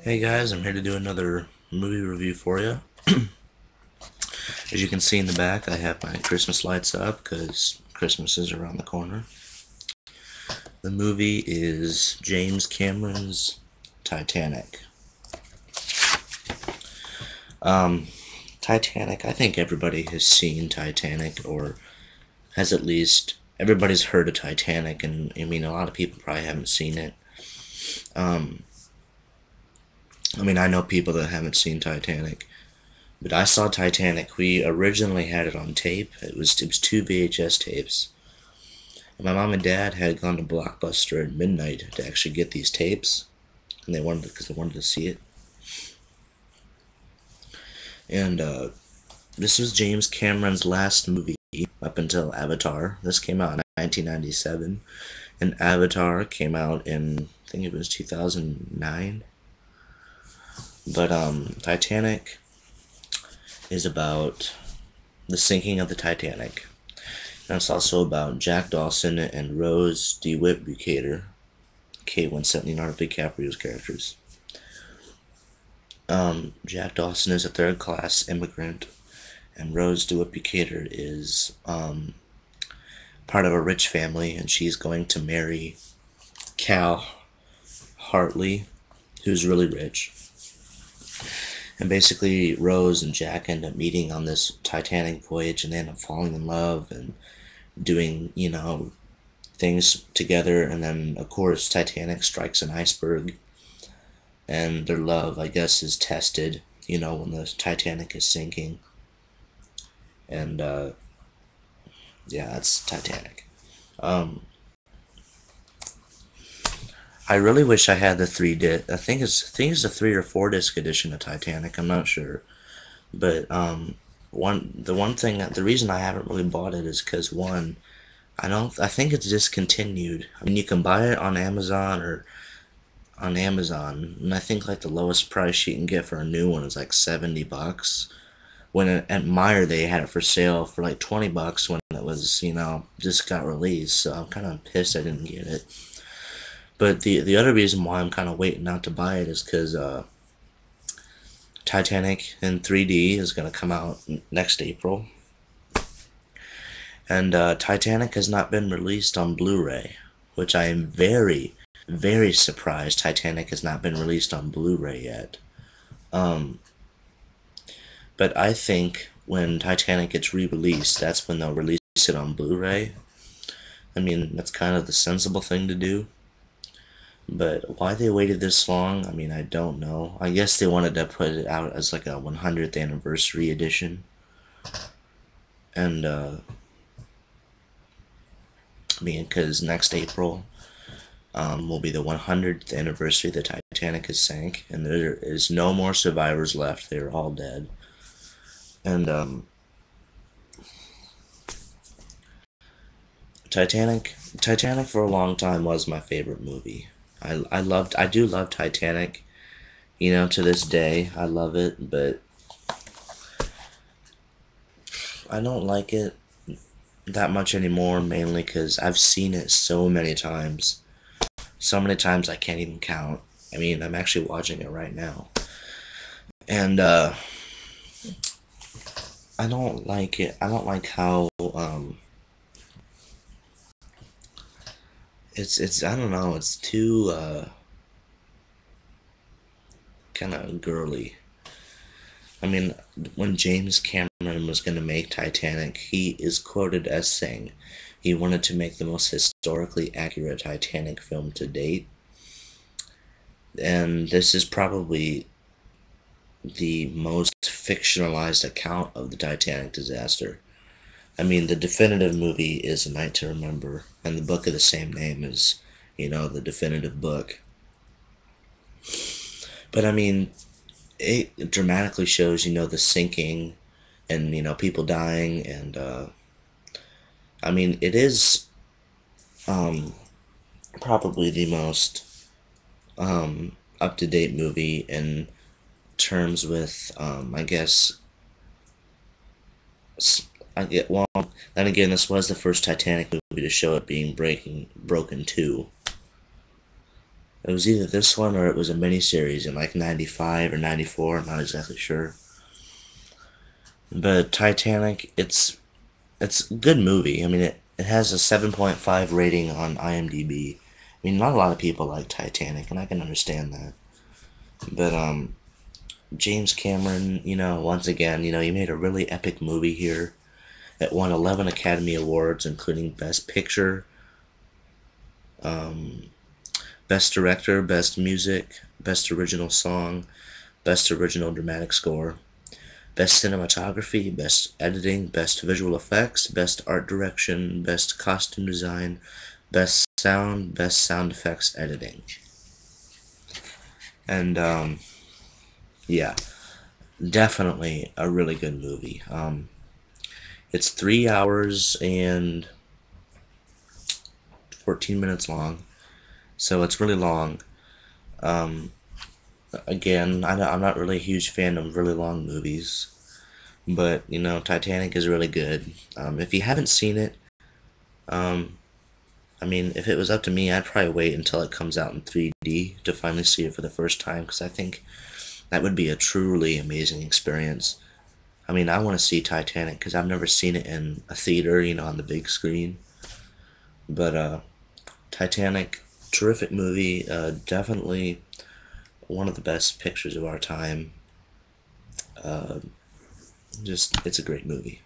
Hey guys, I'm here to do another movie review for you. As you can see in the back, I have my Christmas lights up because Christmas is around the corner. The movie is James Cameron's Titanic. Um, Titanic, I think everybody has seen Titanic, or has at least, everybody's heard of Titanic, and I mean, a lot of people probably haven't seen it. Um, I know people that haven't seen Titanic. But I saw Titanic. We originally had it on tape. It was two VHS tapes. And my mom and dad had gone to Blockbuster at midnight to actually get these tapes, and because they wanted to see it. And this was James Cameron's last movie up until Avatar. This came out in 1997, and Avatar came out in, I think it was 2009. But Titanic is about the sinking of the Titanic. And it's also about Jack Dawson and Rose DeWitt Bukater, Kate Winslet, Leonardo DiCaprio's characters. Jack Dawson is a third-class immigrant, and Rose DeWitt Bukater is part of a rich family, and she's going to marry Cal Hartley, who's really rich. And basically, Rose and Jack end up meeting on this Titanic voyage, and they end up falling in love and doing, things together. And then, of course, Titanic strikes an iceberg, and their love, I guess, is tested, when the Titanic is sinking. And, yeah, that's Titanic. Um, I really wish I had the I think it's a 3 or 4 disc edition of Titanic. I'm not sure, but the reason I haven't really bought it is because one, I think it's discontinued. I mean, you can buy it on Amazon and I think like the lowest price you can get for a new one is like $70. When at Meyer they had it for sale for like $20 when it was just got released. So I'm kind of pissed I didn't get it. But the other reason why I'm kind of waiting not to buy it is because Titanic in 3D is going to come out next April, and Titanic has not been released on Blu-ray, which I am very, very surprised Titanic has not been released on Blu-ray yet. Um, but I think when Titanic gets re-released, that's when they'll release it on Blu-ray. I mean, that's kind of the sensible thing to do. But why they waited this long, I mean, I don't know. I guess they wanted to put it out as like a 100th anniversary edition. And, because next April will be the 100th anniversary the Titanic has sank, and there is no more survivors left. They're all dead. And, Titanic for a long time was my favorite movie. I do love Titanic. To this day, I love it, but I don't like it that much anymore, mainly because I've seen it so many times. So many times I can't even count. I mean, I'm actually watching it right now. And, I don't like it. I don't like how, I don't know, it's too, kind of girly. I mean, when James Cameron was going to make Titanic, he is quoted as saying he wanted to make the most historically accurate Titanic film to date. And this is probably the most fictionalized account of the Titanic disaster. I mean, the definitive movie is A Night to Remember, and the book of the same name is, the definitive book. But I mean, it dramatically shows, the sinking and, people dying, and, I mean, it is, um, probably the most, up-to-date movie in terms with, I guess, well, then again, this was the first Titanic movie to show it being broken too. It was either this one or it was a miniseries in like '95 or '94. I'm not exactly sure. But Titanic, it's a good movie. I mean, it has a 7.5 rating on IMDb. I mean, not a lot of people like Titanic, and I can understand that. But James Cameron, once again, he made a really epic movie here. It won 11 Academy Awards, including Best Picture, Best Director, Best Music, Best Original Song, Best Original Dramatic Score, Best Cinematography, Best Editing, Best Visual Effects, Best Art Direction, Best Costume Design, Best Sound, Best Sound Effects Editing. And, yeah, definitely a really good movie. It's 3 hours and 14 minutes long, so it's really long. Um, Again, I'm not really a huge fan of really long movies, but Titanic is really good. If you haven't seen it, um, I mean, if it was up to me, I'd probably wait until it comes out in 3D to finally see it for the first time, because I think that would be a truly amazing experience. I mean, I want to see Titanic because I've never seen it in a theater, on the big screen. But Titanic, terrific movie, definitely one of the best pictures of our time. Uh, just, it's a great movie.